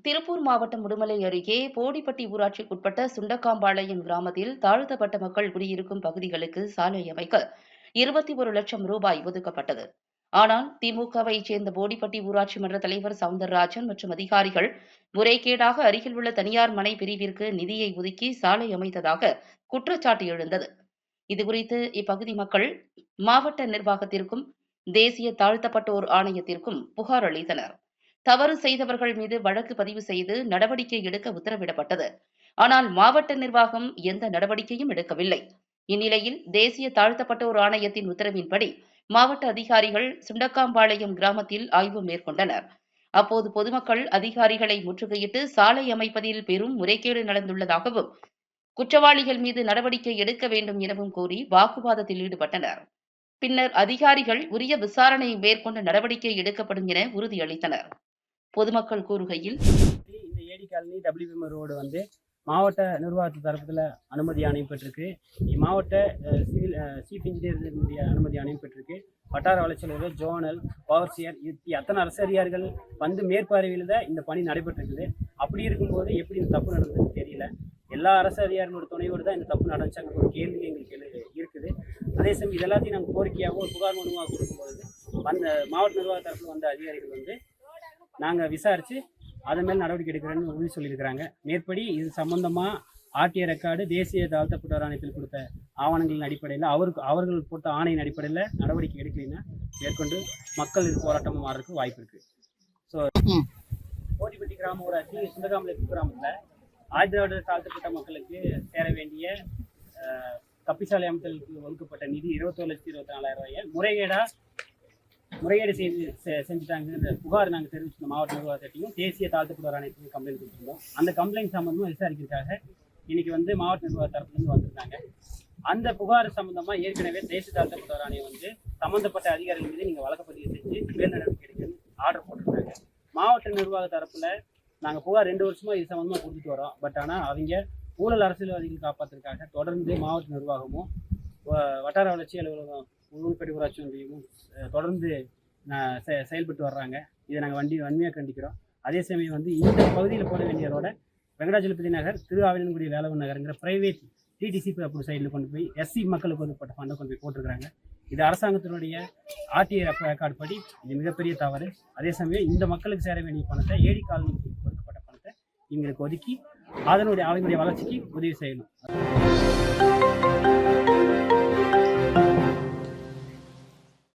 திருப்பூர் மாவட்டம் உடுமலை அருகே போடிப்பட்டி ஊராட்சிக்குட்பட்ட சுண்டக்காம்பாளையம் கிராமத்தில் தாழ்த்தப்பட்ட மக்கள் குடியிருக்கும் பகுதிகளுக்கு சாலை அமைக்க 21 லட்சம் ரூபாய் ஒதுக்கப்பட்டது. ஆனால் திமுகவை சேர்ந்த போடிப்பட்டி ஊராட்சி மன்ற தலைவர் சவுந்தரராஜன் மற்றும் அதிகாரிகள் முறைகேடாக அருகில் உள்ள தனியார் மனை பிரிவிற்கு நிதியை ஒதுக்கி சாலை அமைத்ததாக குற்றச்சாட்டு எழுந்தது. இதுகுறித்து இப்பகுதி மக்கள் மாவட்ட நிர்வாகத்திற்கும் தேசிய தாழ்த்தப்பட்டோர் ஆணையத்திற்கும் புகார் அளித்தனர். தவறு செய்தவர்கள் மீது வழக்கு பதிவு செய்து நடவடிக்கை எடுக்க உத்தரவிடப்பட்டது. ஆனால் மாவட்ட நிர்வாகம் எந்த நடவடிக்கையும் எடுக்கவில்லை. இந்நிலையில் தேசிய தாழ்த்தப்பட்டோர் ஆணையத்தின் உத்தரவின்படி மாவட்ட அதிகாரிகள் சுண்டக்காம்பாளையம் கிராமத்தில் ஆய்வு மேற்கொண்டனர். அப்போது பொதுமக்கள் அதிகாரிகளை முற்றுகையிட்டு சாலை அமைப்பதில் பெரும் முறைகேடு நடந்துள்ளதாகவும் குற்றவாளிகள் மீது நடவடிக்கை எடுக்க வேண்டும் எனவும் கூறி வாக்குவாதத்தில் ஈடுபட்டனர். பின்னர் அதிகாரிகள் உரிய விசாரணை மேற்கொண்டு நடவடிக்கை எடுக்கப்படும் என உறுதியளித்தனர். பொதுமக்கள் கூறுகையில், இந்த ஏடி காலனி WPM ரோடு வந்து மாவட்ட நிர்வாகத்து தரப்புல அனுமதி ஆணையம் பெற்றிருக்கு. மாவட்ட சிவில் சீஃப் இன்ஜினியருடைய அனுமதி ஆணையம் பெற்றிருக்கு. வட்டார வளர்ச்சி அலுவலர், ஜோனல், பவர்சியர் அத்தனை அரசு அதிகாரிகள் வந்து மேற்பார்வையில் தான் இந்த பணி நடைபெற்றிருக்குது. அப்படி இருக்கும்போது எப்படி இந்த தப்பு நடந்ததுன்னு தெரியல. எல்லா அரசு அதிகாரிகளோட துணையோடு தான் இந்த தப்பு நடந்துச்சாங்க ஒரு கேள்வி எங்களுக்கு இருக்குது. அதே சமயம் இது எல்லாத்தையும் நாங்கள் கோரிக்கையாக ஒரு புகார் மனுவாக கொடுக்கும்போது அந்த மாவட்ட நிர்வாக தரப்பில் வந்த அதிகாரிகள் வந்து நாங்கள் விசாரித்து அதன் மேல் நடவடிக்கை எடுக்கிறேன்னு உறுதி சொல்லியிருக்கிறாங்க. மேற்படி இது சம்பந்தமாக ஆர்டிஐ ரெக்கார்டு தேசிய தாழ்த்தப்பட்டோர் ஆணையத்தில் கொடுத்த ஆவணங்களின் அடிப்படையில் அவர்கள் போட்ட ஆணையின் அடிப்படையில் நடவடிக்கை எடுக்கலைன்னா மேற்கொண்டு மக்கள் இது போராட்டமாக மாறதுக்கு வாய்ப்பு இருக்குது. ஸோ போடிப்பட்டி கிராம ஊராட்சி சுண்டகாமலை கிராமத்தில் ஆதிதிராவிடர் தாழ்த்தப்பட்ட மக்களுக்கு சேர வேண்டிய கப்பிசாலை அமைத்தலுக்கு ஒதுக்கப்பட்ட நிதி 21,24,000 ரூபாயை முறைகேடு செஞ்சுட்டாங்க புகார் நாங்கள் தெரிவிச்சிருந்தோம். மாவட்ட நிர்வாகத்தையும் தேசிய தாழ்த்தப்பட்டோர் ஆணையத்துக்கு கம்ப்ளைண்ட் கொடுத்துருந்தோம். அந்த கம்ப்ளைண்ட் சம்பந்தமாக விசாரிக்கிறதுக்காக இன்னைக்கு வந்து மாவட்ட நிர்வாக தரப்புலேருந்து வந்திருக்காங்க. அந்த புகார் சம்பந்தமாக ஏற்கனவே தேசிய தாழ்த்தப்பட்டோர் ஆணையம் வந்து சம்பந்தப்பட்ட அதிகாரிகள் மீது நீங்கள் வழக்கப்பதிவு செஞ்சு மேல் நடவடிக்கை எடுக்கணும்னு ஆர்டர் போட்டிருக்காங்க. மாவட்ட நிர்வாக தரப்புல நாங்கள் புகார் 2 வருஷமாக இது சம்பந்தமாக கொடுத்துட்டு வரோம். பட் ஆனால் அவங்க ஊழல் அரசியல்வாதிகள் காப்பாற்றுறதுக்காக தொடர்ந்து மாவட்ட நிர்வாகமும் வட்டார வளர்ச்சி அலுவலகம் உள்படி ஊராட்சி ஒன்றியமும் தொடர்ந்து செயல்பட்டு வர்றாங்க. இதை நாங்கள் வன்மையாக கண்டிக்கிறோம். அதே சமயம் வந்து இந்த பகுதியில் போட வேண்டிய ரோட வெங்கடாஜலபதி நகர், திருஆவினன்குடி வேலவன் நகருங்கிற பிரைவேட் டிடிசி அப்படி சைடில் கொண்டு போய் SC மக்களுக்கு ஒதுக்கப்பட்ட ஃபண்டை கொண்டு போய் போட்டிருக்கிறாங்க. இது அரசாங்கத்தினுடைய ஆர்டிஐ ரெக்கார்டு படி இது மிகப்பெரிய தவறு. அதே சமயம் இந்த மக்களுக்கு சேர வேண்டிய பணத்தை ஏடி காலனிக்கு ஒதுக்கப்பட்ட பணத்தை இவங்களுக்கு ஒதுக்கி அவங்களுடைய வளர்ச்சிக்கு உதவி செய்யணும்.